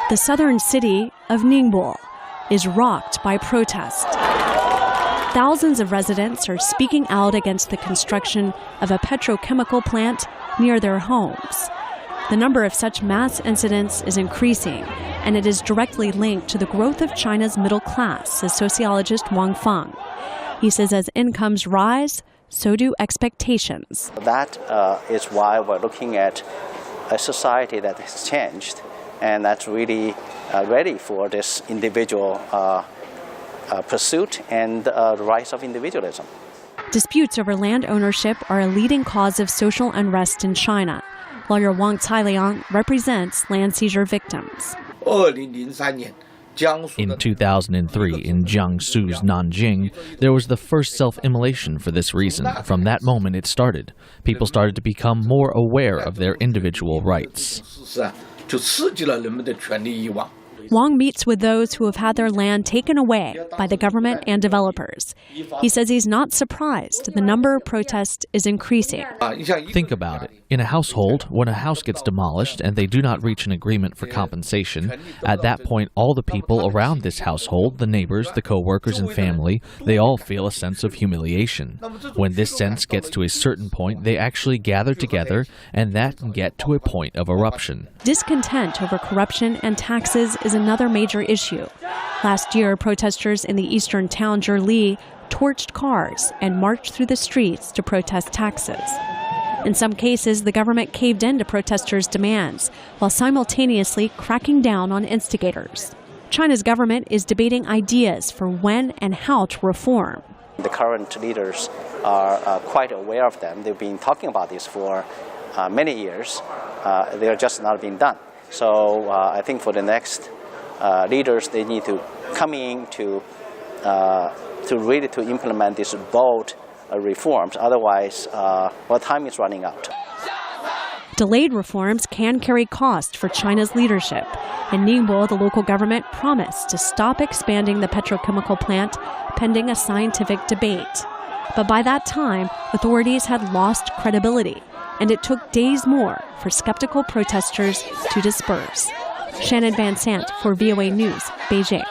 The southern city of Ningbo is rocked by protest. Thousands of residents are speaking out against the construction of a petrochemical plant near their homes. The number of such mass incidents is increasing, and it is directly linked to the growth of China's middle class, says sociologist Wang Feng. He says as incomes rise, so do expectations. That is why we're looking at a society that has changed, and that's really ready for this individual pursuit and the rise of individualism. Disputes over land ownership are a leading cause of social unrest in China. Lawyer Wang Cailiang represents land seizure victims. In 2003, in Jiangsu's Nanjing, there was the first self-immolation for this reason. From that moment it started. People started to become more aware of their individual rights. Wang meets with those who have had their land taken away by the government and developers. He says he's not surprised the number of protests is increasing. Think about it. In a household, when a house gets demolished and they do not reach an agreement for compensation, at that point all the people around this household, the neighbors, the co-workers and family, they all feel a sense of humiliation. When this sense gets to a certain point, they actually gather together, and that can get to a point of eruption. Discontent over corruption and taxes is another major issue. Last year, protesters in the eastern town Zhili torched cars and marched through the streets to protest taxes. In some cases, the government caved in to protesters' demands, while simultaneously cracking down on instigators. China's government is debating ideas for when and how to reform. The current leaders are quite aware of them. They've been talking about this for many years. They're just not being done. So I think for the next leaders, they need to come in to really to implement these bold reforms. Otherwise, time is running out. Delayed reforms can carry cost for China's leadership. In Ningbo, the local government promised to stop expanding the petrochemical plant pending a scientific debate. But by that time, authorities had lost credibility, and it took days more for skeptical protesters to disperse. Shannon Van Sant for VOA News, Beijing.